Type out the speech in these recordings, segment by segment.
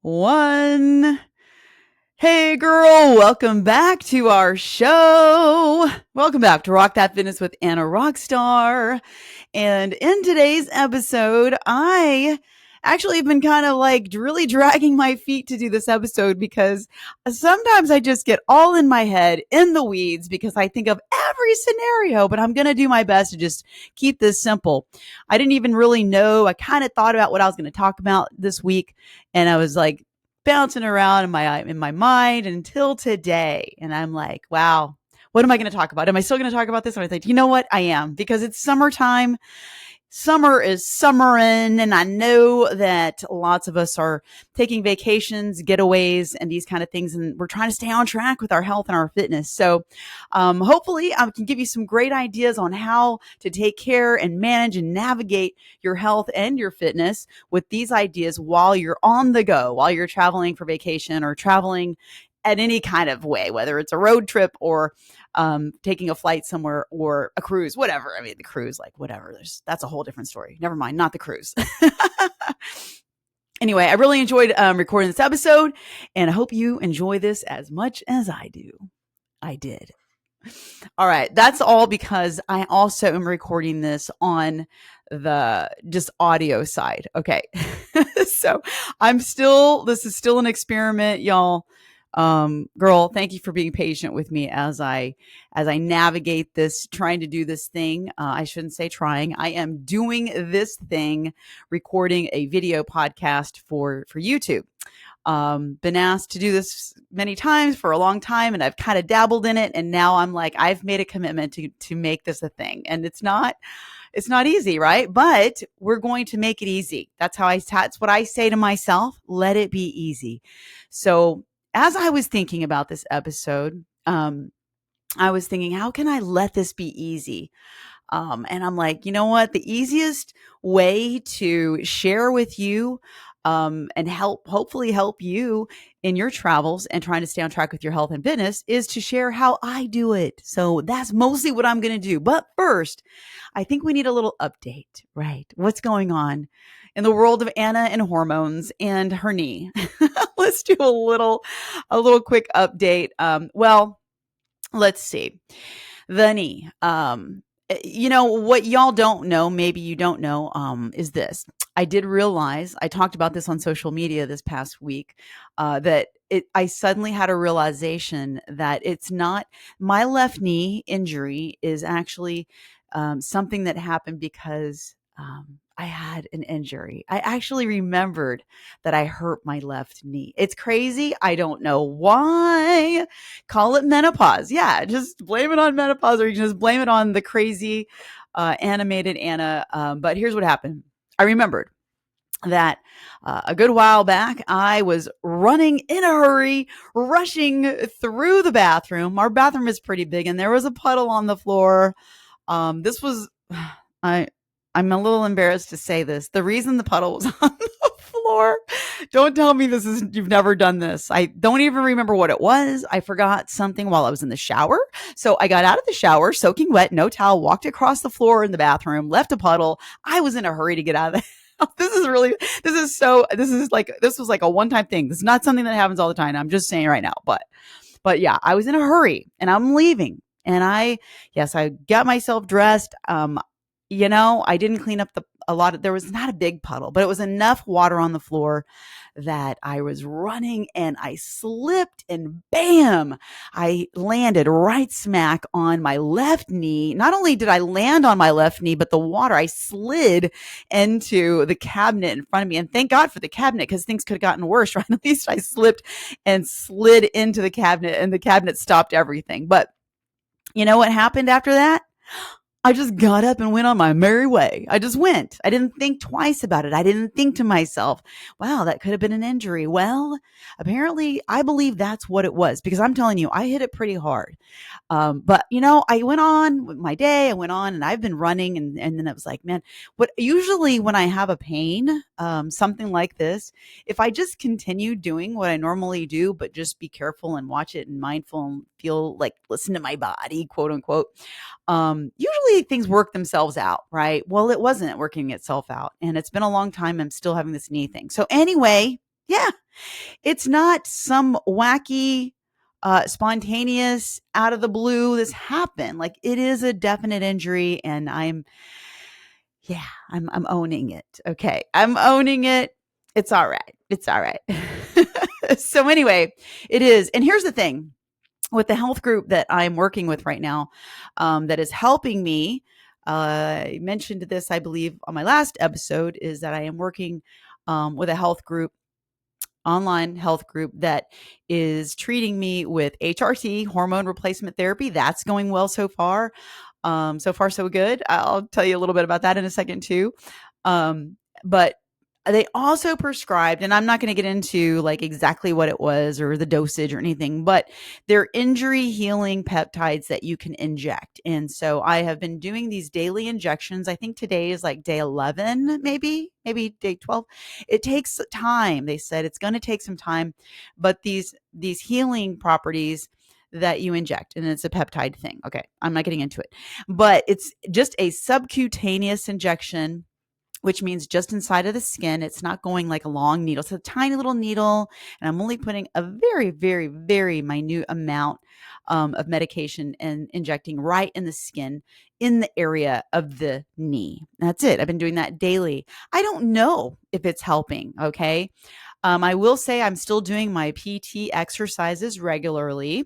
One. Hey girl, welcome back to our show. Welcome back to Rock That Fitness with Anna Rockstar. And in today's episode, I actually have been kind of like really dragging my feet to do this episode because sometimes I just get all in my head in the weeds because I think of every scenario, but I'm going to do my best to just keep this simple. I didn't even really know. I kind of thought about what I was going to talk about this week, and I was like, bouncing around in my mind until today. And I'm like, wow, what am I going to talk about? Am I still going to talk about this? And I think, you know what? I am, because it's summertime. Summer is summerin', and I know that lots of us are taking vacations, getaways, and these kind of things, and we're trying to stay on track with our health and our fitness. So hopefully I can give you some great ideas on how to take care and manage and navigate your health and your fitness with these ideas while you're on the go, while you're traveling for vacation or traveling at any kind of way, whether it's a road trip or taking a flight somewhere or a cruise, whatever. I mean, the cruise, like whatever, that's a whole different story. Never mind, not the cruise. Anyway, I really enjoyed recording this episode, and I hope you enjoy this as much as I do. I did. All right. That's all because I also am recording this on the just audio side. Okay. So this is still an experiment, y'all. Girl, thank you for being patient with me as I navigate this, trying to do this thing. I shouldn't say trying. I am doing this thing, recording a video podcast for YouTube. Been asked to do this many times for a long time, and I've kind of dabbled in it. And now I'm like, I've made a commitment to make this a thing, and it's not easy, right? But we're going to make it easy. That's what I say to myself. Let it be easy. So as I was thinking about this episode, I was thinking, how can I let this be easy? And I'm like, you know what? The easiest way to share with you and hopefully help you in your travels and trying to stay on track with your health and fitness is to share how I do it. So that's mostly what I'm going to do. But first, I think we need a little update, right? What's going on in the world of Anna and hormones and her knee? Let's do a little quick update. Well, let's see. The knee. What y'all don't know, maybe you don't know, is this. I did realize, I talked about this on social media this past week, that I suddenly had a realization that it's not, my left knee injury is actually something that happened because I had an injury. I actually remembered that I hurt my left knee. It's crazy. I don't know why. Call it menopause. Yeah, just blame it on menopause, or you can just blame it on the crazy animated Anna. But here's what happened. I remembered that a good while back, I was running in a hurry, rushing through the bathroom. Our bathroom is pretty big, and there was a puddle on the floor. This was, I'm a little embarrassed to say this. The reason the puddle was on the floor, don't tell me you've never done this. I don't even remember what it was. I forgot something while I was in the shower. So I got out of the shower, soaking wet, no towel, walked across the floor in the bathroom, left a puddle. I was in a hurry to get out of the this was like a one-time thing. This is not something that happens all the time. I'm just saying right now, but yeah, I was in a hurry and I'm leaving, and I got myself dressed. I didn't clean up there was not a big puddle, but it was enough water on the floor that I was running and I slipped, and bam, I landed right smack on my left knee. Not only did I land on my left knee, but the water, I slid into the cabinet in front of me. And thank God for the cabinet, because things could have gotten worse, right? At least I slipped and slid into the cabinet, and the cabinet stopped everything. But you know what happened after that? I just got up and went on my merry way. I just went. I didn't think twice about it. I didn't think to myself, wow, that could have been an injury. Well, apparently I believe that's what it was, because I'm telling you, I hit it pretty hard. But I went on with my day. I went on, and I've been running, and then it was like, man, usually when I have a pain, something like this, if I just continue doing what I normally do, but just be careful and watch it and mindful and feel like listen to my body, quote unquote, usually things work themselves out, right? Well, it wasn't working itself out, and it's been a long time. I'm still having this knee thing. So anyway, yeah, It's not some wacky, spontaneous, out of the blue, this happened. Like, it is a definite injury, and I'm owning it. Okay. I'm owning it. It's all right. It's all right. So anyway, it is. And here's the thing with the health group that I'm working with right now, that is helping me. I mentioned this, I believe, on my last episode, is that I am working with a health group, online health group, that is treating me with HRT, hormone replacement therapy. That's going well so far. So far, so good. I'll tell you a little bit about that in a second too. But they also prescribed, and I'm not going to get into like exactly what it was or the dosage or anything, but they're injury healing peptides that you can inject. And so I have been doing these daily injections. I think today is like day 11, maybe day 12. It takes time. They said it's going to take some time, but these healing properties that you inject, and it's a peptide thing. Okay. I'm not getting into it, but it's just a subcutaneous injection, which means just inside of the skin. It's not going like a long needle. It's a tiny little needle, and I'm only putting a very, very, very minute amount of medication and injecting right in the skin in the area of the knee. That's it. I've been doing that daily. I don't know if it's helping. Okay. I will say I'm still doing my PT exercises regularly.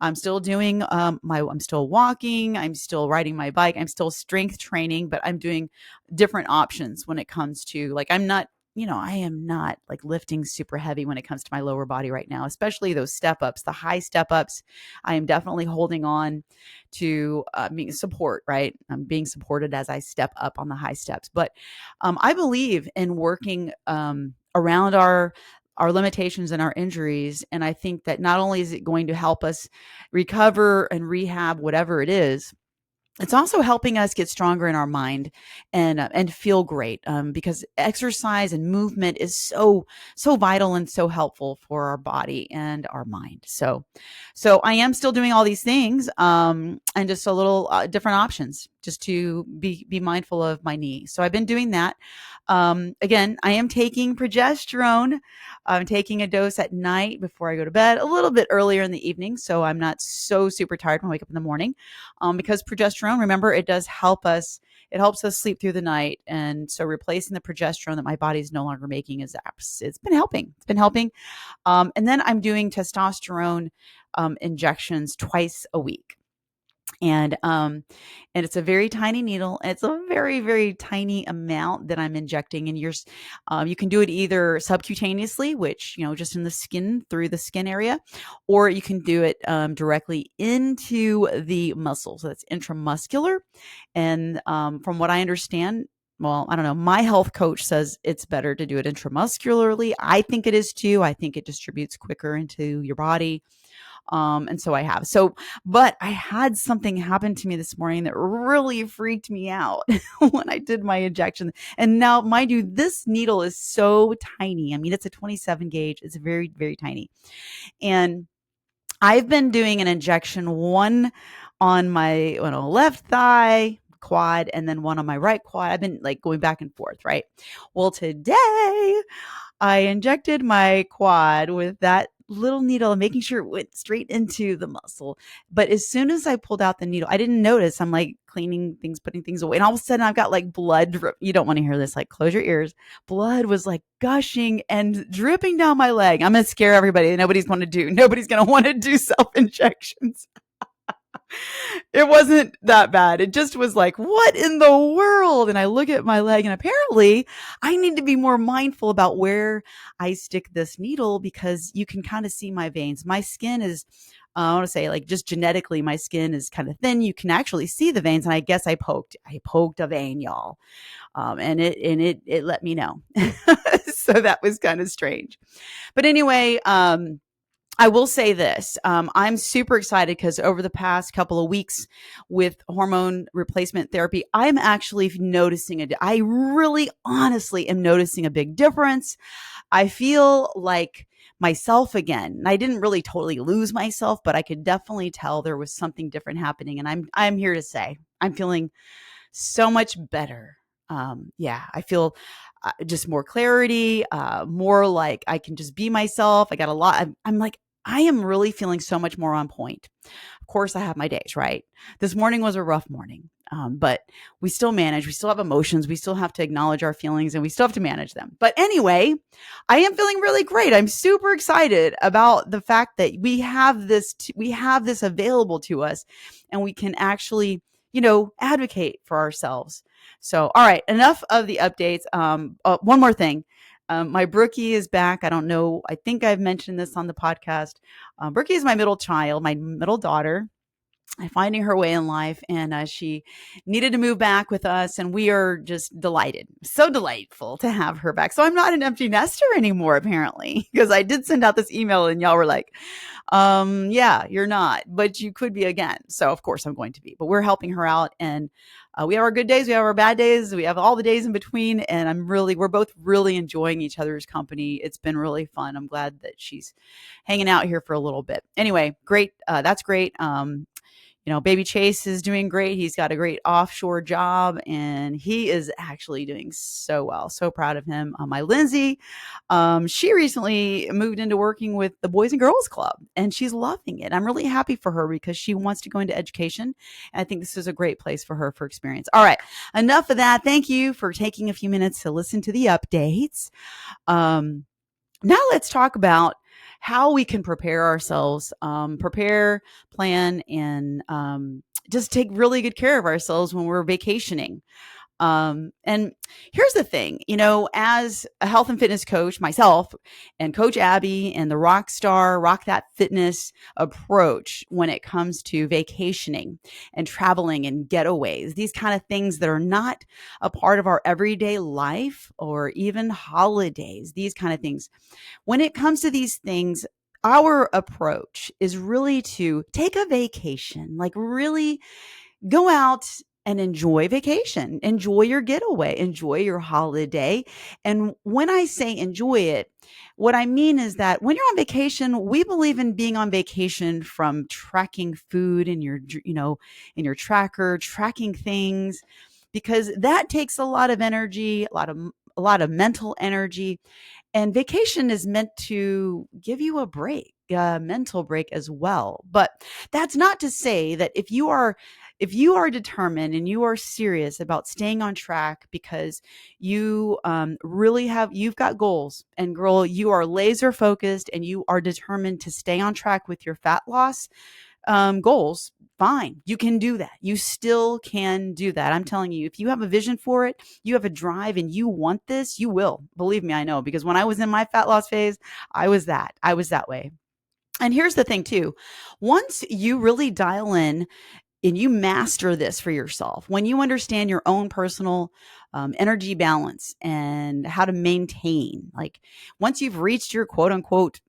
I'm still doing I'm still walking. I'm still riding my bike. I'm still strength training, but I'm doing different options when it comes to, like, I'm not, I am not like lifting super heavy when it comes to my lower body right now, especially those step ups, the high step ups. I am definitely holding on to being support, right? I'm being supported as I step up on the high steps. But I believe in working around our limitations and our injuries. And I think that not only is it going to help us recover and rehab whatever it is, it's also helping us get stronger in our mind and feel great, because exercise and movement is so vital and so helpful for our body and our mind. So I am still doing all these things, and just a little different options, just to be mindful of my knee. So I've been doing that. Again, I am taking progesterone. I'm taking a dose at night before I go to bed, a little bit earlier in the evening, so I'm not so super tired when I wake up in the morning. Because progesterone, remember, it does help us. It helps us sleep through the night. And so replacing the progesterone that my body is no longer making it's been helping. It's been helping. And then I'm doing testosterone injections twice a week. And it's a very tiny needle. It's a very, very tiny amount that I'm injecting. And you can do it either subcutaneously, which, just in the skin, through the skin area, or you can do it directly into the muscle. So that's intramuscular. And from what I understand, well, I don't know, my health coach says it's better to do it intramuscularly. I think it is too. I think it distributes quicker into your body. And so I have. But I had something happen to me this morning that really freaked me out when I did my injection. And now, mind you, this needle is so tiny. I mean, it's a 27 gauge. It's very, very tiny. And I've been doing an injection, one on my left thigh quad, and then one on my right quad. I've been like going back and forth, right? Well, today I injected my quad with that little needle, making sure it went straight into the muscle. But as soon as I pulled out the needle, I didn't notice. I'm like cleaning things, putting things away. And all of a sudden I've got like blood. You don't want to hear this. Like, close your ears. Blood was like gushing and dripping down my leg. I'm going to scare everybody. Nobody's going to want to do self-injections. It wasn't that bad. It just was like, what in the world? And I look at my leg, and apparently I need to be more mindful about where I stick this needle, because you can kind of see my veins. My skin is, I want to say, like, just genetically, my skin is kind of thin. You can actually see the veins. And I guess I poked a vein, y'all. And it let me know. So that was kind of strange. But anyway, I will say this. I'm super excited because over the past couple of weeks with hormone replacement therapy, I'm actually noticing I really honestly am noticing a big difference. I feel like myself again. And I didn't really totally lose myself, but I could definitely tell there was something different happening. And I'm here to say I'm feeling so much better. Yeah, I feel just more clarity, more like I can just be myself. I got a lot. I'm like, I am really feeling so much more on point. Of course, I have my days, right? This morning was a rough morning, but we still manage. We still have emotions. We still have to acknowledge our feelings and we still have to manage them. But anyway, I am feeling really great. I'm super excited about the fact that we have this available to us and we can actually, advocate for ourselves. So, all right, enough of the updates. One more thing. My Brookie is back. I don't know. I think I've mentioned this on the podcast. Brookie is my middle child, my middle daughter, finding her way in life. And she needed to move back with us. And we are just delighted. So delightful to have her back. So I'm not an empty nester anymore, apparently, because I did send out this email and y'all were like, yeah, you're not, but you could be again. So of course I'm going to be, but we're helping her out. And we have our good days. We have our bad days. We have all the days in between. And we're both really enjoying each other's company. It's been really fun. I'm glad that she's hanging out here for a little bit. Anyway, great. That's great. Baby Chase is doing great. He's got a great offshore job and he is actually doing so well. So proud of him. My Lindsay, she recently moved into working with the Boys and Girls Club and she's loving it. I'm really happy for her because she wants to go into education. And I think this is a great place for her for experience. All right. Enough of that. Thank you for taking a few minutes to listen to the updates. Now let's talk about how we can prepare ourselves, plan, and just take really good care of ourselves when we're vacationing. And here's the thing, as a health and fitness coach, myself and Coach Abby and the Rock That Fitness approach when it comes to vacationing and traveling and getaways, these kind of things that are not a part of our everyday life or even holidays, these kind of things. When it comes to these things, our approach is really to take a vacation, like really go out and enjoy vacation, enjoy your getaway, enjoy your holiday. And when I say enjoy it, what I mean is that when you're on vacation, we believe in being on vacation from tracking food in in your tracker, tracking things, because that takes a lot of energy, a lot of mental energy. And vacation is meant to give you a break, a mental break as well. But that's not to say that if you are determined and you are serious about staying on track because you you've got goals, and girl, you are laser focused and you are determined to stay on track with your fat loss goals, fine. You can do that. You still can do that. I'm telling you, if you have a vision for it, you have a drive and you want this, you will. Believe me, I know, because when I was in my fat loss phase, I was that way. And here's the thing too. Once you really dial in and you master this for yourself, when you understand your own personal energy balance and how to maintain, like once you've reached your quote unquote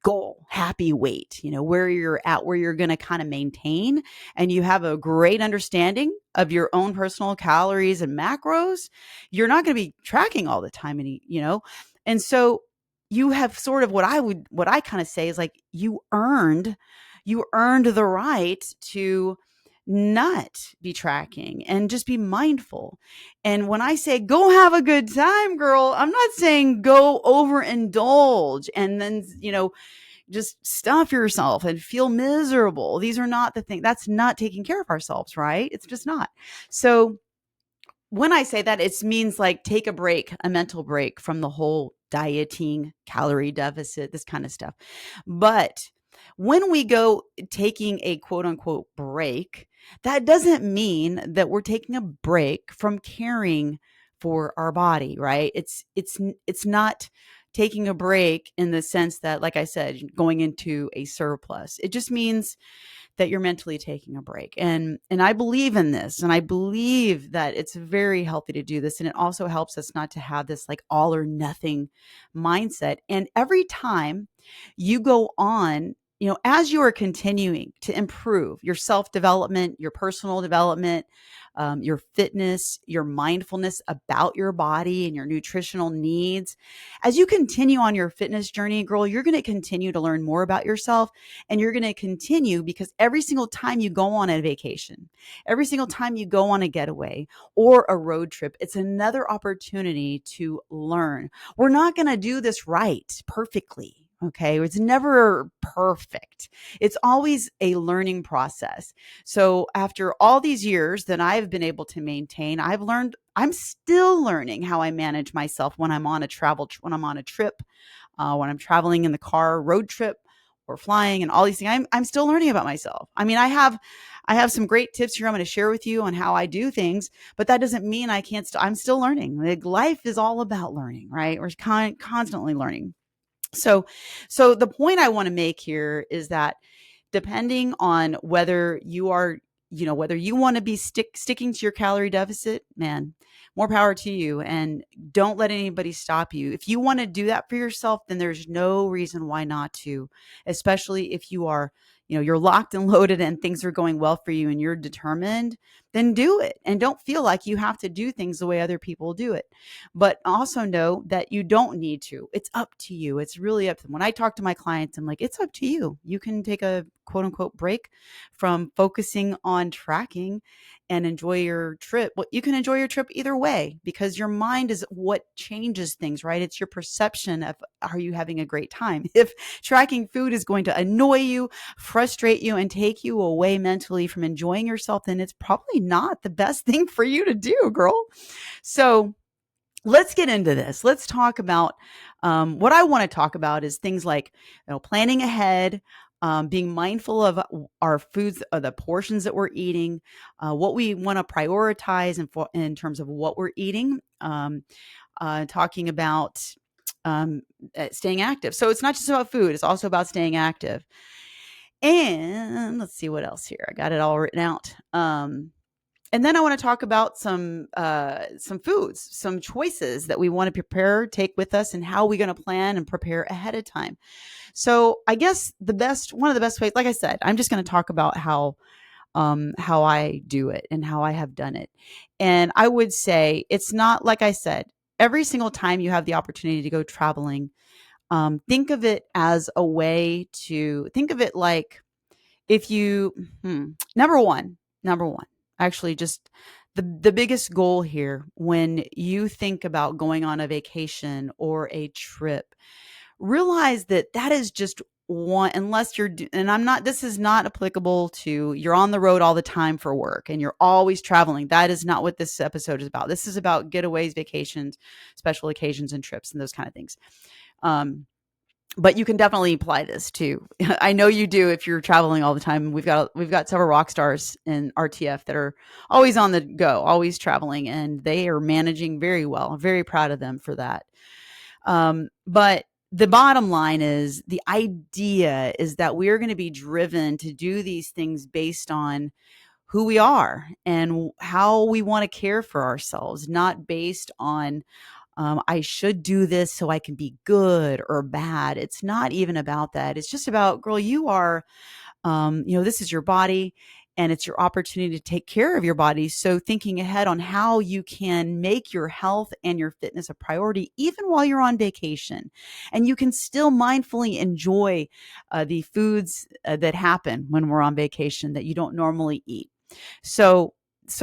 goal, happy weight, where you're at, where you're going to kind of maintain, and you have a great understanding of your own personal calories and macros, you're not going to be tracking all the time. And so you have sort of what I kind of say is like, you earned the right to not be tracking and just be mindful. And when I say go have a good time, girl, I'm not saying go overindulge and then, just stuff yourself and feel miserable. These are not the thing. That's not taking care of ourselves, right? It's just not. So when I say that, it means like take a break, a mental break from the whole dieting, calorie deficit, this kind of stuff. But when we go taking a quote unquote break, that doesn't mean that we're taking a break from caring for our body, right? It's not taking a break in the sense that, like I said, going into a surplus. It just means that you're mentally taking a break. And I believe in this, and I believe that it's very healthy to do this. And it also helps us not to have this like all or nothing mindset. And every time you go on, as you are continuing to improve your self-development, your personal development, your fitness, your mindfulness about your body and your nutritional needs. As you continue on your fitness journey, girl, you're going to continue to learn more about yourself, and you're going to continue because every single time you go on a vacation, every single time you go on a getaway or a road trip, it's another opportunity to learn. We're not going to do this right perfectly. Okay. It's never perfect. It's always a learning process. So after all these years that I've been able to maintain, I've learned, I'm still learning how I manage myself when I'm on a when I'm on a trip, when I'm traveling in the car, road trip, or flying, and all these things. I'm still learning about myself. I mean, I have some great tips here I'm going to share with you on how I do things, but that doesn't mean I can't. I'm still learning. Like, life is all about learning, right? We're constantly learning. So the point I want to make here is that depending on whether you are, whether you want to be sticking to your calorie deficit, man, more power to you. And don't let anybody stop you. If you want to do that for yourself, then there's no reason why not to, especially if you are, you're locked and loaded and things are going well for you and you're determined, then do it. And don't feel like you have to do things the way other people do it. But also know that you don't need to. It's up to you. It's really up to them. When I talk to my clients, I'm like, it's up to you. You can take a quote unquote break from focusing on tracking and enjoy your trip. Well, you can enjoy your trip either way because your mind is what changes things, right? It's your perception of, are you having a great time? If tracking food is going to annoy you, frustrate you, and take you away mentally from enjoying yourself, then it's probably not the best thing for you to do, girl. So let's get into this. Let's talk about what I want to talk about is things like, planning ahead, being mindful of our foods, the portions that we're eating, what we want to prioritize in terms of what we're eating, talking about staying active. So it's not just about food. It's also about staying active. And let's see what else here. I got it all written out. And then I want to talk about some foods, some choices that we want to prepare, take with us, and how we're going to plan and prepare ahead of time. So I guess one of the best ways, like I said, I'm just going to talk about how I do it and how I have done it. And I would say it's not, like I said, every single time you have the opportunity to go traveling, think of it as a way to think of it like if you, number one, actually just the biggest goal here when you think about going on a vacation or a trip, realize that is just one, unless you're, and this is not applicable to, you're on the road all the time for work and you're always traveling. That is not what this episode is about. This is about getaways, vacations, special occasions, and trips and those kind of things. But you can definitely apply this too. I know you do if you're traveling all the time. We've got several rock stars in RTF that are always on the go, always traveling, and they are managing very well. I'm very proud of them for that. But the bottom line is, the idea is that we're going to be driven to do these things based on who we are and how we want to care for ourselves, not based on I should do this so I can be good or bad. It's not even about that. It's just about, girl, you are, this is your body and it's your opportunity to take care of your body. So thinking ahead on how you can make your health and your fitness a priority, even while you're on vacation, and you can still mindfully enjoy the foods that happen when we're on vacation that you don't normally eat. So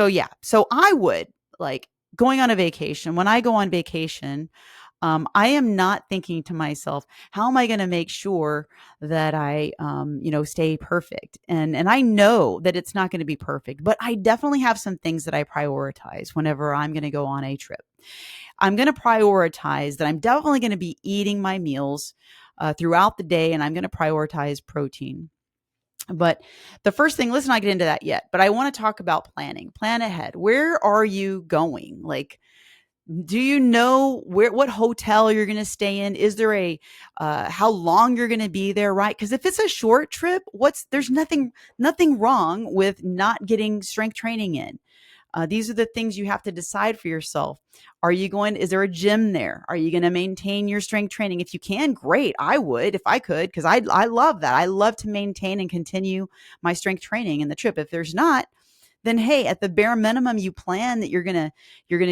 yeah. So I would like, going on a vacation, when I go on vacation, I am not thinking to myself, how am I going to make sure that I, stay perfect? And I know that it's not going to be perfect, but I definitely have some things that I prioritize whenever I'm going to go on a trip. I'm going to prioritize that I'm definitely going to be eating my meals throughout the day, and I'm going to prioritize protein. But the first thing, let's not get into that yet, but I want to talk about planning. Plan ahead. Where are you going? Like, do you know what hotel you're going to stay in? Is there how long you're going to be there, right? Because if it's a short trip, there's nothing wrong with not getting strength training in. These are the things you have to decide for yourself. Is there a gym there? Are you going to maintain your strength training? If you can, great. I would, if I could, because I love that. I love to maintain and continue my strength training in the trip. If there's not, then hey, at the bare minimum, you plan that you're gonna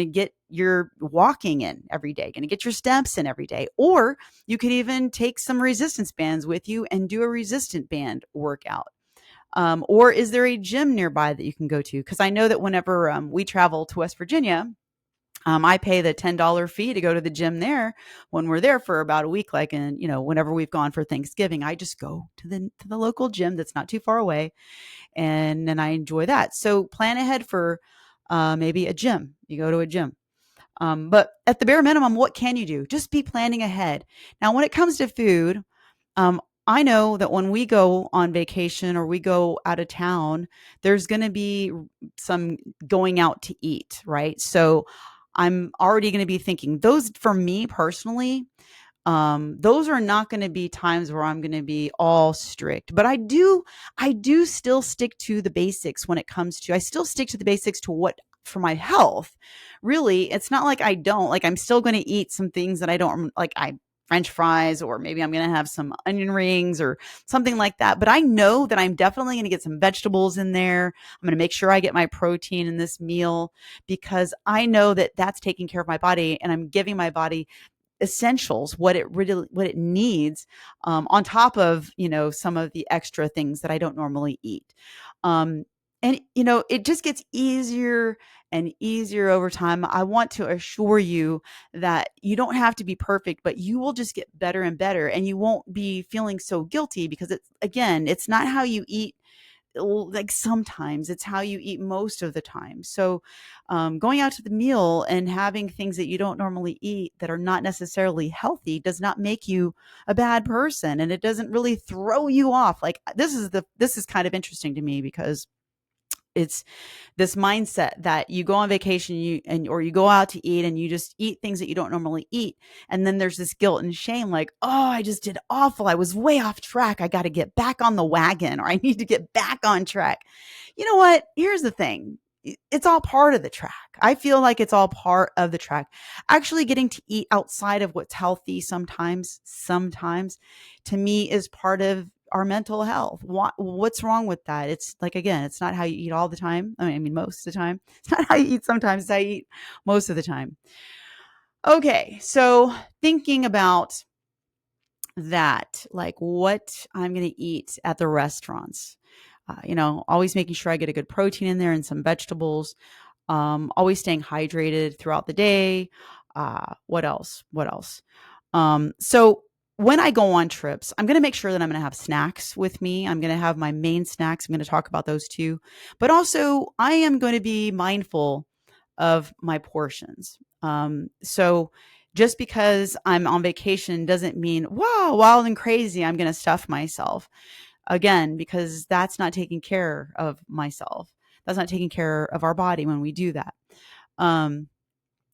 get your walking in every day, gonna get your steps in every day. Or you could even take some resistance bands with you and do a resistant band workout. Or is there a gym nearby that you can go to? Because I know that whenever we travel to West Virginia, I pay the $10 fee to go to the gym there when we're there for about a week. Like, and whenever we've gone for Thanksgiving, I just go to the local gym that's not too far away, and then I enjoy that. So plan ahead for maybe a gym. You go to a gym. But at the bare minimum, what can you do? Just be planning ahead. Now, when it comes to food, um, I know that when we go on vacation or we go out of town, there's going to be some going out to eat, right? So I'm already going to be thinking those for me personally. Those are not going to be times where I'm going to be all strict, but I do still stick to the basics when it comes to, I still stick to the basics to what for my health. Really, it's not like I don't like, I'm still going to eat some things that I don't like. French fries, or maybe I'm going to have some onion rings or something like that. But I know that I'm definitely going to get some vegetables in there. I'm going to make sure I get my protein in this meal because I know that that's taking care of my body and I'm giving my body essentials, what it needs, on top of some of the extra things that I don't normally eat. Um, and it just gets easier and easier over time. I want to assure you that you don't have to be perfect, but you will just get better and better, and you won't be feeling so guilty because it's not how you eat like sometimes, it's how you eat most of the time. So going out to the meal and having things that you don't normally eat that are not necessarily healthy does not make you a bad person, and it doesn't really throw you off. Like this is kind of interesting to me because it's this mindset that you go on vacation, or you go out to eat and you just eat things that you don't normally eat, and then there's this guilt and shame, like, oh, I just did awful, I was way off track, I got to get back on the wagon, or I need to get back on track. You know what, here's the thing, it's all part of the track. I feel like it's all part of the track. Actually getting to eat outside of what's healthy sometimes to me is part of our mental health. What's wrong with that? It's like, again, it's not how you eat all the time. I mean, most of the time. It's not how you eat sometimes, it's how you eat most of the time. Okay, so thinking about that, like what I'm going to eat at the restaurants. Always making sure I get a good protein in there and some vegetables. Always staying hydrated throughout the day. What else? What else? So when I go on trips, I'm going to make sure that I'm going to have snacks with me. I'm going to have my main snacks. I'm going to talk about those too. But also, I am going to be mindful of my portions. So just because I'm on vacation doesn't mean, wow, wild and crazy, I'm going to stuff myself. Again, because that's not taking care of myself. That's not taking care of our body when we do that. Um,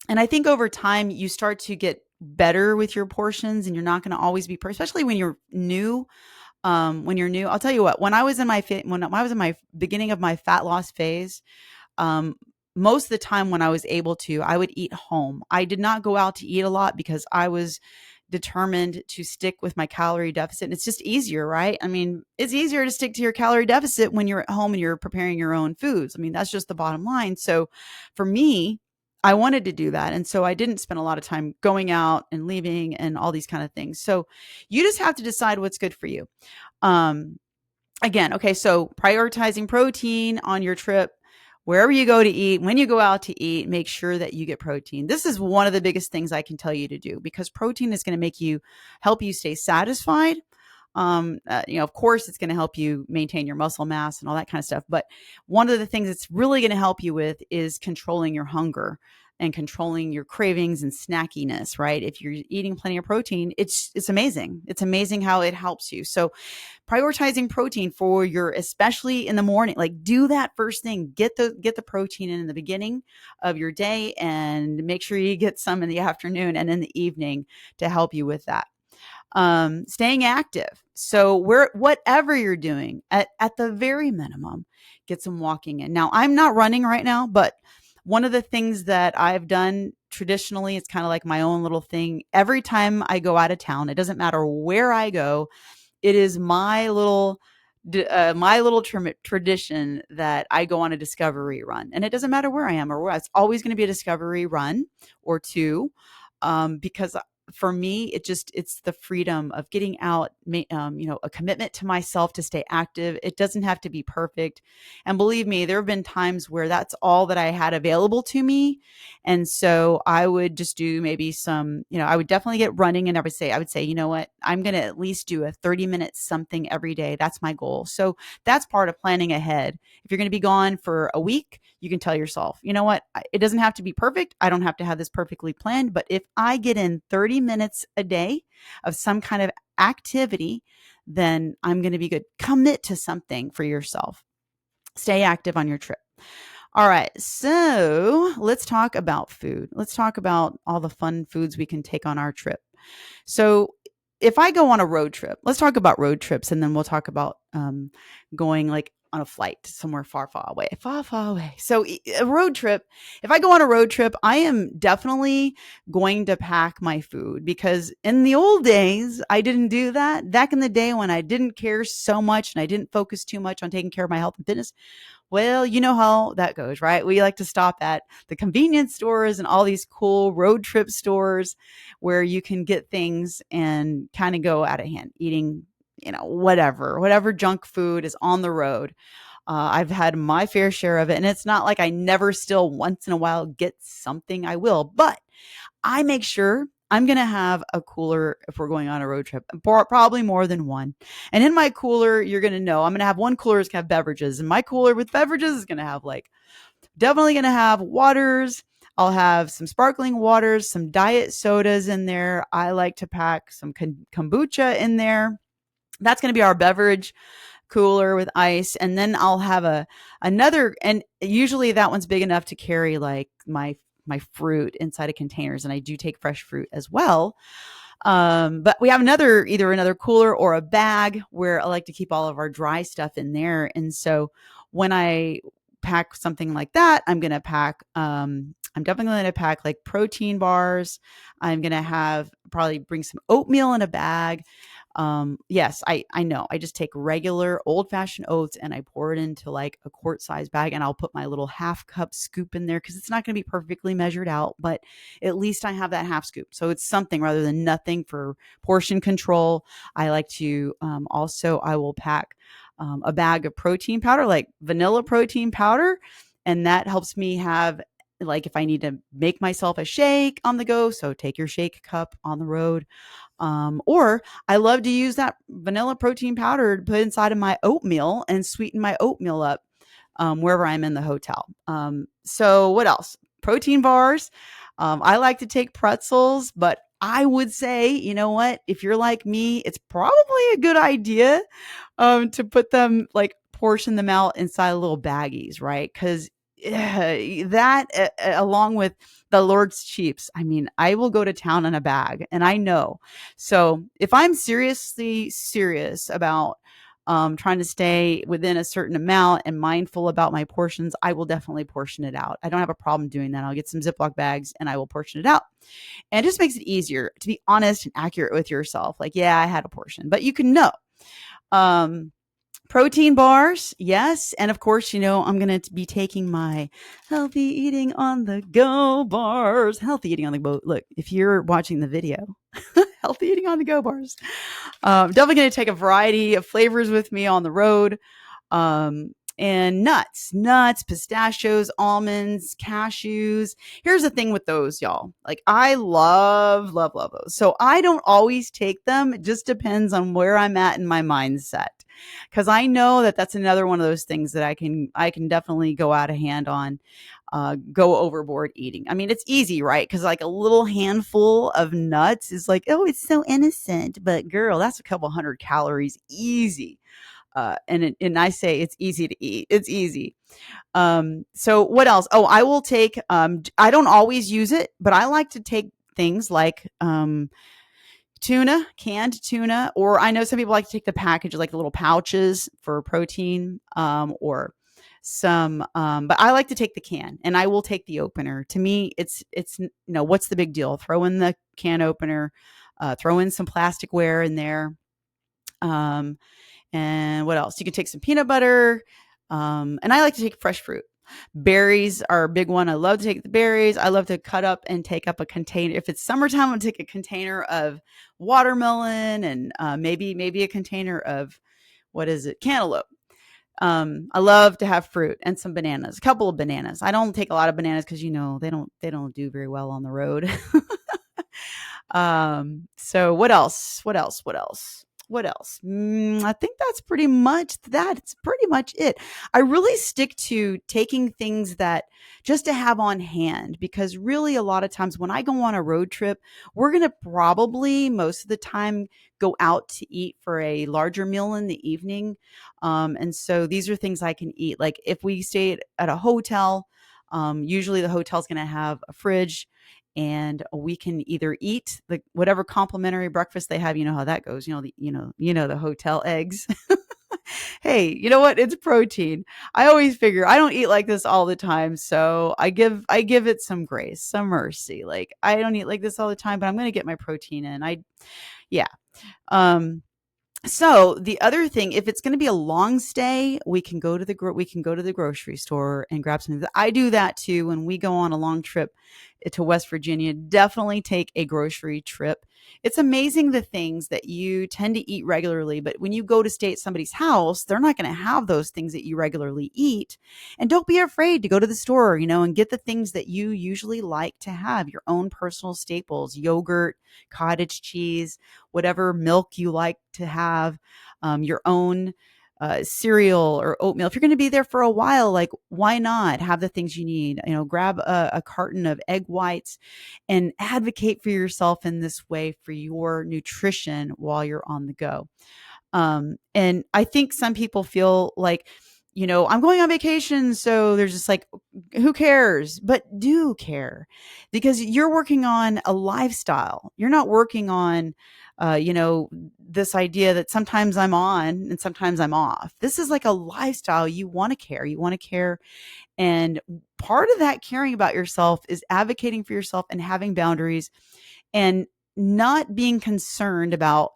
and I think over time you start to get better with your portions, and you're not going to always be, especially when you're new. When you're new, I'll tell you what. When I was in my beginning of my fat loss phase, um, most of the time when I was able to, I would eat home. I did not go out to eat a lot because I was determined to stick with my calorie deficit. And it's just easier, right? I mean, it's easier to stick to your calorie deficit when you're at home and you're preparing your own foods. I mean, that's just the bottom line. So for me, I wanted to do that. And so I didn't spend a lot of time going out and leaving and all these kind of things. So you just have to decide what's good for you. Um, Again, okay, so prioritizing protein on your trip, wherever you go to eat, when you go out to eat, make sure that you get protein. This is one of the biggest things I can tell you to do, because protein is going to help you stay satisfied. Of course, it's going to help you maintain your muscle mass and all that kind of stuff. But one of the things it's really going to help you with is controlling your hunger and controlling your cravings and snackiness, right? If you're eating plenty of protein, it's amazing. It's amazing how it helps you. So prioritizing protein for especially in the morning, like do that first thing, get the protein in the beginning of your day, and make sure you get some in the afternoon and in the evening to help you with that. Staying active. So whatever you're doing, at the very minimum, get some walking in. Now, I'm not running right now, but one of the things that I've done traditionally, it's kind of like my own little thing. Every time I go out of town, it doesn't matter where I go, it is my little my little tradition that I go on a discovery run, and it doesn't matter where I am or where. It's always going to be a discovery run or two, because for me, it's the freedom of getting out, a commitment to myself to stay active. It doesn't have to be perfect, and believe me, there have been times where that's all that I had available to me, and so I would just do maybe some, I would definitely get running, and I would say, you know what, I'm going to at least do a 30-minute something every day. That's my goal. So that's part of planning ahead. If you're going to be gone for a week, you can tell yourself, you know what, it doesn't have to be perfect. I don't have to have this perfectly planned, but if I get in 30 minutes a day of some kind of activity, then I'm going to be good. Commit to something for yourself. Stay active on your trip. All right, so let's talk about food. Let's talk about all the fun foods we can take on our trip. So if I go on a road trip, let's talk about road trips, and then we'll talk about going like on a flight somewhere far, far away, far, far away. So a road trip, if I go on a road trip, I am definitely going to pack my food, because in the old days, I didn't do that. Back in the day when I didn't care so much and I didn't focus too much on taking care of my health and fitness, well, you know how that goes, right? We like to stop at the convenience stores and all these cool road trip stores where you can get things and kind of go out of hand eating, whatever junk food is on the road. I've had my fair share of it, and it's not like I never still once in a while get something. I will, but I make sure I'm going to have a cooler if we're going on a road trip, probably more than one. And in my cooler, you're going to know I'm going to have one cooler that's going to have beverages. And my cooler with beverages is going to have definitely going to have waters. I'll have some sparkling waters, some diet sodas in there. I like to pack some kombucha in there. That's going to be our beverage cooler with ice. And then I'll have another, and usually that one's big enough to carry like my fruit inside of containers. And I do take fresh fruit as well. But we have either another cooler or a bag where I like to keep all of our dry stuff in there. And so when I pack something like that, I'm definitely going to pack like protein bars. I'm going to probably bring some oatmeal in a bag. Yes, I know. I just take regular old fashioned oats and I pour it into like a quart size bag, and I'll put my little half cup scoop in there because it's not going to be perfectly measured out, but at least I have that half scoop. So it's something rather than nothing for portion control. I like to, I will pack, a bag of protein powder, like vanilla protein powder. And that helps me have, like, if I need to make myself a shake on the go. So take your shake cup on the road. Or I love to use that vanilla protein powder to put inside of my oatmeal and sweeten my oatmeal up wherever I'm in the hotel. So what else? Protein bars. I like to take pretzels, but I would say, you know what? If you're like me, it's probably a good idea to put them, like, portion them out inside little baggies, right? Because that, along with the Lord's Cheeps, I mean, I will go to town in a bag, and I know. So if I'm seriously serious about trying to stay within a certain amount and mindful about my portions, I will definitely portion it out. I don't have a problem doing that. I'll get some Ziploc bags and I will portion it out. And it just makes it easier to be honest and accurate with yourself. Like, yeah, I had a portion, but you can know. Protein bars, yes. And of course, I'm going to be taking my healthy eating on the go bars. Healthy eating on the go. Look, if you're watching the video, healthy eating on the go bars. Definitely going to take a variety of flavors with me on the road. And nuts, pistachios, almonds, cashews. Here's the thing with those, y'all. Like, I love, love, love those. So I don't always take them. It just depends on where I'm at in my mindset. Because I know that that's another one of those things that I can definitely go out of hand on, go overboard eating. I mean, it's easy, right? Because like a little handful of nuts is like, oh, it's so innocent. But girl, that's a couple hundred calories easy. And I say it's easy to eat. It's easy. So what else? Oh, I will take, I don't always use it, but I like to take things like, tuna, canned tuna, or I know some people like to take the package, like the little pouches for protein, or some, but I like to take the can, and I will take the opener. To me, it's, what's the big deal? Throw in the can opener, throw in some plasticware in there. And what else? You can take some peanut butter. And I like to take fresh fruit. Berries are a big one. I love to take the berries. I love to cut up and take up a container. If it's summertime, I'm gonna take a container of watermelon and maybe a container of what is it? Cantaloupe. I love to have fruit and some bananas, a couple of bananas. I don't take a lot of bananas because they don't do very well on the road. So what else? What else? What else? What else? I think that's pretty much that. It's pretty much it. I really stick to taking things that just to have on hand because really a lot of times when I go on a road trip, we're going to probably most of the time go out to eat for a larger meal in the evening. And so these are things I can eat. Like if we stay at a hotel, usually the hotel's going to have a fridge and we can either eat the whatever complimentary breakfast they have. You know how that goes. The hotel eggs. Hey, you know what? It's protein. I always figure I don't eat like this all the time, so I give it some grace, some mercy. Like I don't eat like this all the time, but I'm going to get my protein in. Yeah. Um, so the other thing, if it's going to be a long stay, we can go to the grocery store and grab something. I do that too when we go on a long trip to West Virginia. Definitely take a grocery trip. It's amazing the things that you tend to eat regularly, but when you go to stay at somebody's house, they're not going to have those things that you regularly eat. And don't be afraid to go to the store, and get the things that you usually like to have, your own personal staples, yogurt, cottage cheese, whatever milk you like to have, your own cereal or oatmeal. If you're going to be there for a while, like why not have the things you need? Grab a carton of egg whites and advocate for yourself in this way for your nutrition while you're on the go. And I think some people feel like, I'm going on vacation. So they're just like, who cares? But do care because you're working on a lifestyle. You're not working on, this idea that sometimes I'm on and sometimes I'm off. This is like a lifestyle. You want to care. You want to care. And part of that caring about yourself is advocating for yourself and having boundaries and not being concerned about,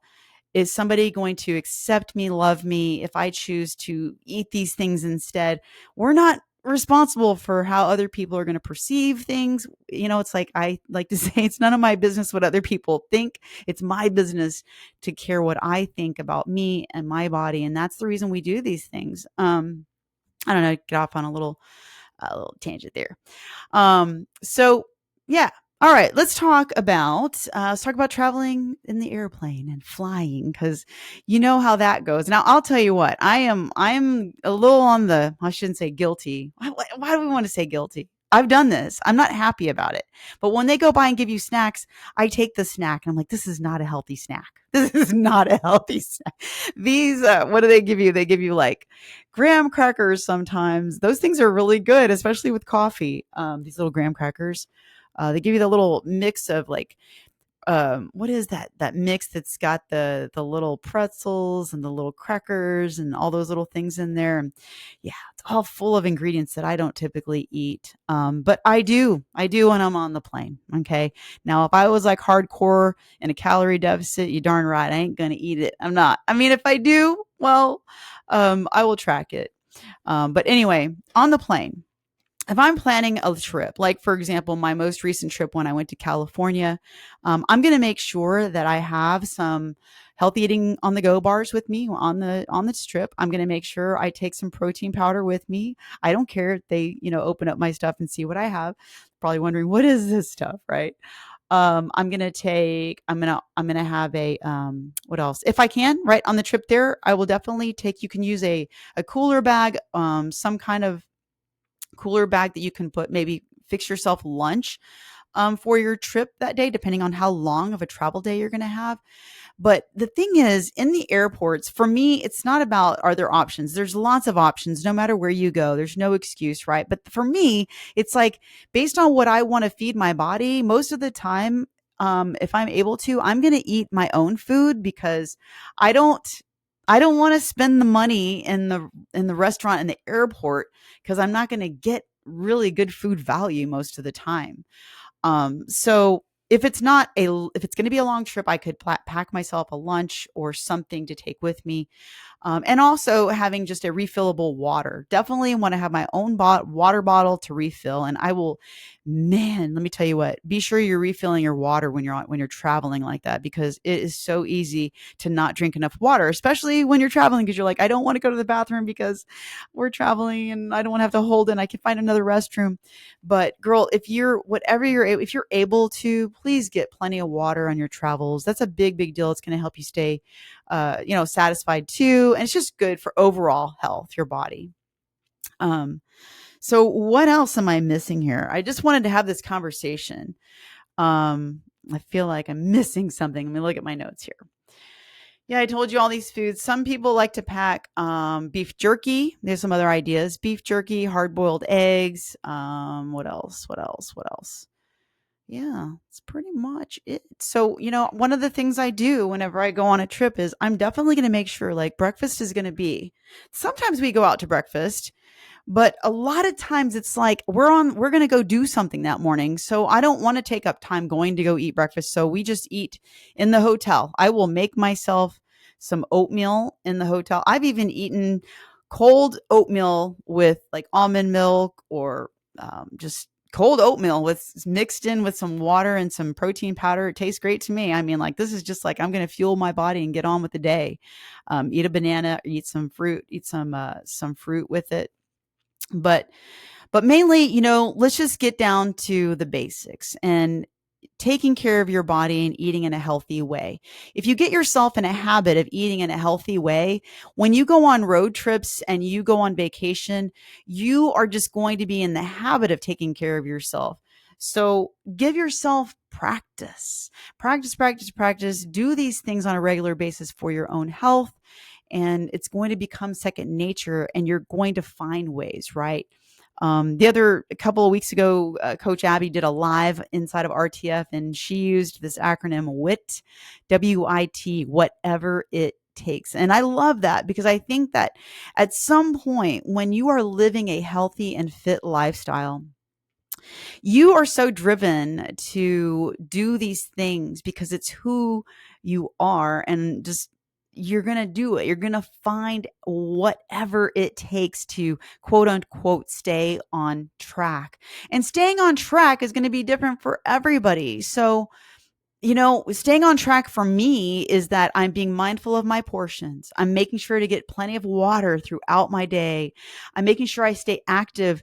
is somebody going to accept me, love me if I choose to eat these things instead? We're not responsible for how other people are going to perceive things. It's like I like to say, it's none of my business what other people think. It's my business to care what I think about me and my body. And that's the reason we do these things. I don't know, get off on a little tangent there. So yeah. All right, let's talk about traveling in the airplane and flying because you know how that goes. Now, I'll tell you what, I'm a little on I shouldn't say guilty. Why do we want to say guilty? I've done this. I'm not happy about it. But when they go by and give you snacks, I take the snack and I'm like, this is not a healthy snack. This is not a healthy snack. These, what do they give you? They give you like graham crackers sometimes. Those things are really good, especially with coffee. These little graham crackers. They give you the little mix of like, what is that mix that's got the little pretzels and the little crackers and all those little things in there. And yeah, it's all full of ingredients that I don't typically eat. But I do when I'm on the plane. Okay. Now, if I was like hardcore in a calorie deficit, you darn right, I ain't going to eat it. I'm not. I mean, if I do, well, I will track it. But anyway, on the plane, if I'm planning a trip, like for example, my most recent trip when I went to California, I'm going to make sure that I have some healthy eating on the go bars with me on this trip. I'm going to make sure I take some protein powder with me. I don't care if they, open up my stuff and see what I have. Probably wondering, what is this stuff, right? I'm gonna have what else? If I can, right on the trip there, I will definitely you can use a cooler bag, some kind of cooler bag that you can maybe fix yourself lunch for your trip that day, depending on how long of a travel day you're going to have. But the thing is, in the airports, for me, it's not about are there options. There's lots of options no matter where you go. There's no excuse, right? But for me, it's like based on what I want to feed my body, most of the time, if I'm able to, I'm going to eat my own food because I don't I don't want to spend the money in the restaurant in the airport because I'm not going to get really good food value most of the time. So if it's going to be a long trip, I could pack myself a lunch or something to take with me. And also having just a refillable water. Definitely want to have my own water bottle to refill. And I will, man, let me tell you what, be sure you're refilling your water when you're traveling like that, because it is so easy to not drink enough water, especially when you're traveling, because you're like, I don't want to go to the bathroom because we're traveling and I don't want to have to hold in. I can find another restroom. But girl, if you're able to, please get plenty of water on your travels. That's a big, big deal. It's going to help you stay satisfied too. And it's just good for overall health, your body. Um, so what else am I missing here? I just wanted to have this conversation. I feel like I'm missing something. Let me look at my notes here. Yeah, I told you all these foods. Some people like to pack beef jerky. There's some other ideas. Beef jerky, hard-boiled eggs. What else? What else? What else? Yeah, it's pretty much it. So, one of the things I do whenever I go on a trip is I'm definitely going to make sure like breakfast is going to be. Sometimes we go out to breakfast, but a lot of times it's like we're going to go do something that morning. So I don't want to take up time going to go eat breakfast. So we just eat in the hotel. I will make myself some oatmeal in the hotel. I've even eaten cold oatmeal with like almond milk or just cold oatmeal with mixed in with some water and some protein powder. It tastes great to me. I mean, like, this is just like, I'm going to fuel my body and get on with the day. Eat a banana, eat some fruit, eat some fruit with it. But mainly, let's just get down to the basics and taking care of your body and eating in a healthy way. If you get yourself in a habit of eating in a healthy way, when you go on road trips and you go on vacation, you are just going to be in the habit of taking care of yourself. So give yourself practice, practice, practice, practice. Do these things on a regular basis for your own health. And it's going to become second nature, and you're going to find ways, right? A couple of weeks ago, Coach Abby did a live inside of RTF, and she used this acronym WIT, WIT, whatever it takes. And I love that, because I think that at some point when you are living a healthy and fit lifestyle, you are so driven to do these things because it's who you are, and just you're going to do it. You're going to find whatever it takes to quote unquote stay on track. And staying on track is going to be different for everybody. So, staying on track for me is that I'm being mindful of my portions. I'm making sure to get plenty of water throughout my day. I'm making sure I stay active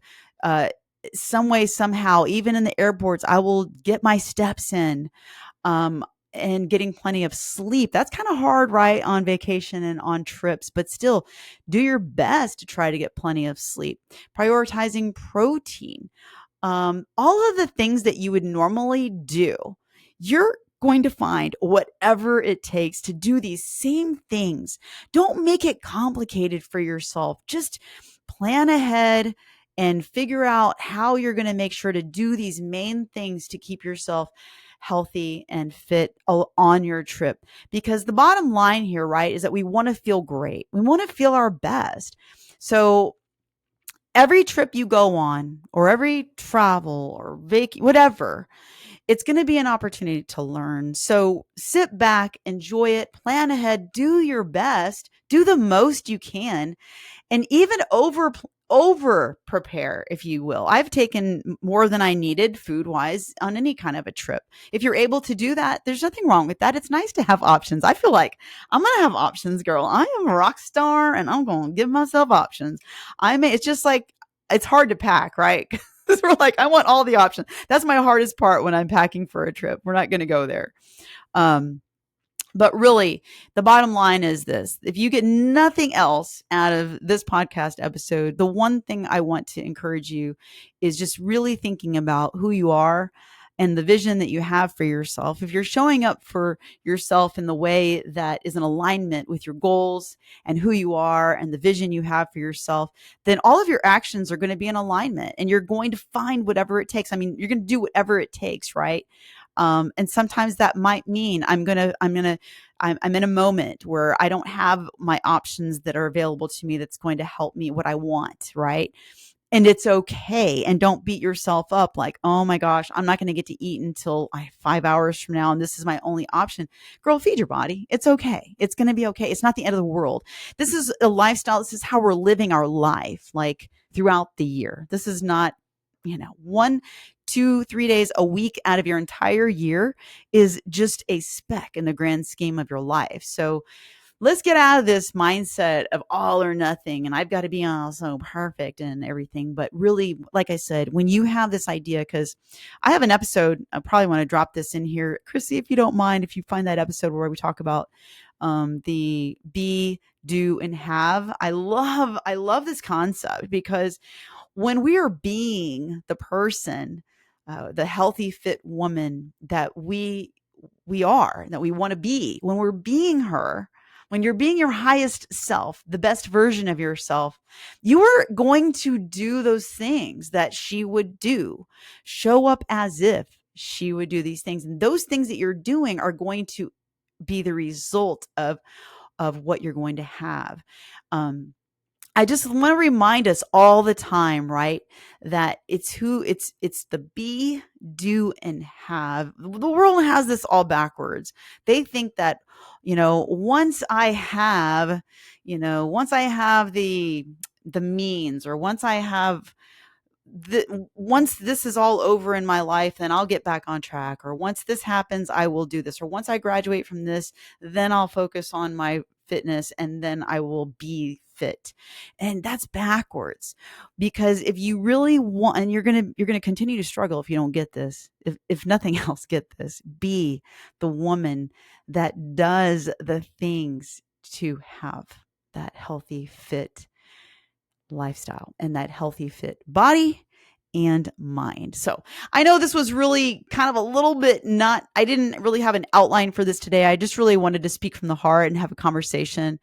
some way, somehow. Even in the airports, I will get my steps in. And getting plenty of sleep. That's kind of hard, right? On vacation and on trips, but still do your best to try to get plenty of sleep. Prioritizing protein. All of the things that you would normally do, you're going to find whatever it takes to do these same things. Don't make it complicated for yourself. Just plan ahead and figure out how you're going to make sure to do these main things to keep yourself healthy and fit on your trip. Because the bottom line here, right, is that we want to feel great. We want to feel our best. So every trip you go on, or every travel or whatever, it's going to be an opportunity to learn. So sit back, enjoy it, plan ahead, do your best, do the most you can, and even over prepare, if you will. I've taken more than I needed food wise on any kind of a trip. If you're able to do that, there's nothing wrong with that. It's nice to have options. I feel like I'm going to have options, girl. I am a rock star, and I'm going to give myself options. It's just like, it's hard to pack, right? Because we're like, I want all the options. That's my hardest part when I'm packing for a trip. We're not going to go there. But really, the bottom line is this. If you get nothing else out of this podcast episode, the one thing I want to encourage you is just really thinking about who you are and the vision that you have for yourself. If you're showing up for yourself in the way that is in alignment with your goals and who you are and the vision you have for yourself, then all of your actions are going to be in alignment, and you're going to find whatever it takes. I mean, you're going to do whatever it takes, right? And sometimes that might mean I'm in a moment where I don't have my options that are available to me that's going to help me what I want, right? And it's okay. And don't beat yourself up like, oh my gosh, I'm not going to get to eat until 5 hours from now. And this is my only option. Girl, feed your body. It's okay. It's going to be okay. It's not the end of the world. This is a lifestyle. This is how we're living our life, like throughout the year. This is not, 1, 2, 3 days a week out of your entire year is just a speck in the grand scheme of your life. So let's get out of this mindset of all or nothing. And I've got to be so perfect and everything. But really, like I said, when you have this idea, because I have an episode, I probably want to drop this in here. Chrissy, if you don't mind, if you find that episode where we talk about the be, do, and have. I love this concept because when we are being the person, the healthy, fit woman that we are, that we want to be, when we're being her, when you're being your highest self, the best version of yourself, you are going to do those things that she would do. Show up as if she would do these things. And those things that you're doing are going to be the result of what you're going to have. I just want to remind us all the time, right? That it's the be, do, and have. The world has this all backwards. They think that, once I have the means, or once this is all over in my life, then I'll get back on track. Or once this happens, I will do this. Or once I graduate from this, then I'll focus on my fitness and then I will be fit. And that's backwards, because if you really want, and you're going to continue to struggle if you don't get this, if nothing else, get this, be the woman that does the things to have that healthy, fit lifestyle and that healthy, fit body and mind. So I know this was really kind of a little bit I didn't really have an outline for this today. I just really wanted to speak from the heart and have a conversation.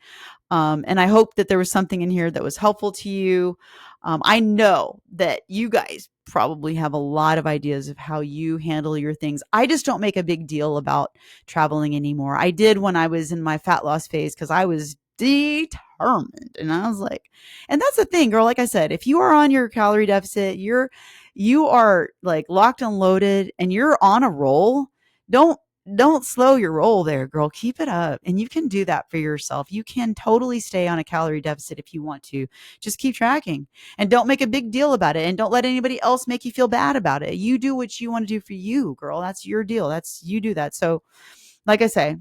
And I hope that there was something in here that was helpful to you. I know that you guys probably have a lot of ideas of how you handle your things. I just don't make a big deal about traveling anymore. I did when I was in my fat loss phase, because I was determined. And I was like, and that's the thing, girl. Like I said, if you are on your calorie deficit, you are like locked and loaded and you're on a roll. Don't slow your roll there, girl. Keep it up. And you can do that for yourself. You can totally stay on a calorie deficit if you want to. Just keep tracking and don't make a big deal about it. And don't let anybody else make you feel bad about it. You do what you want to do for you, girl. That's your deal. You do that. So like I say,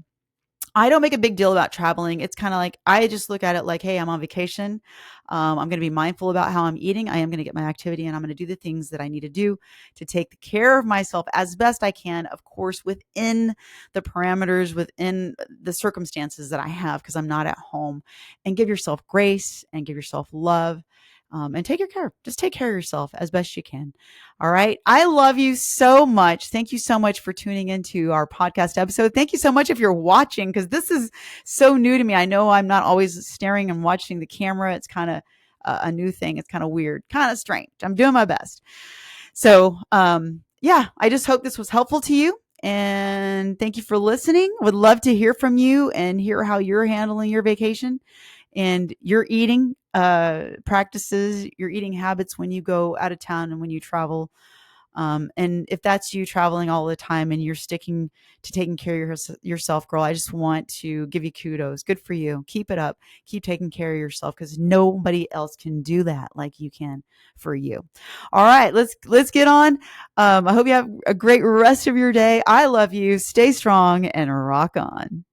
I don't make a big deal about traveling. It's kind of like, I just look at it like, hey, I'm on vacation. I'm going to be mindful about how I'm eating. I am going to get my activity and I'm going to do the things that I need to do to take care of myself as best I can, of course, within the parameters, within the circumstances that I have, because I'm not at home. And give yourself grace and give yourself love. And take your care. Just take care of yourself as best you can. All right. I love you so much. Thank you so much for tuning into our podcast episode. Thank you so much if you're watching, because this is so new to me. I know I'm not always staring and watching the camera. It's kind of a new thing. It's kind of weird, kind of strange. I'm doing my best. So, I just hope this was helpful to you. And thank you for listening. Would love to hear from you and hear how you're handling your vacation and your eating practices, your eating habits when you go out of town and when you travel. And if that's you traveling all the time and you're sticking to taking care of yourself, girl, I just want to give you kudos. Good for you. Keep it up. Keep taking care of yourself, because nobody else can do that like you can for you. All right, let's get on. I hope you have a great rest of your day. I love you. Stay strong and rock on.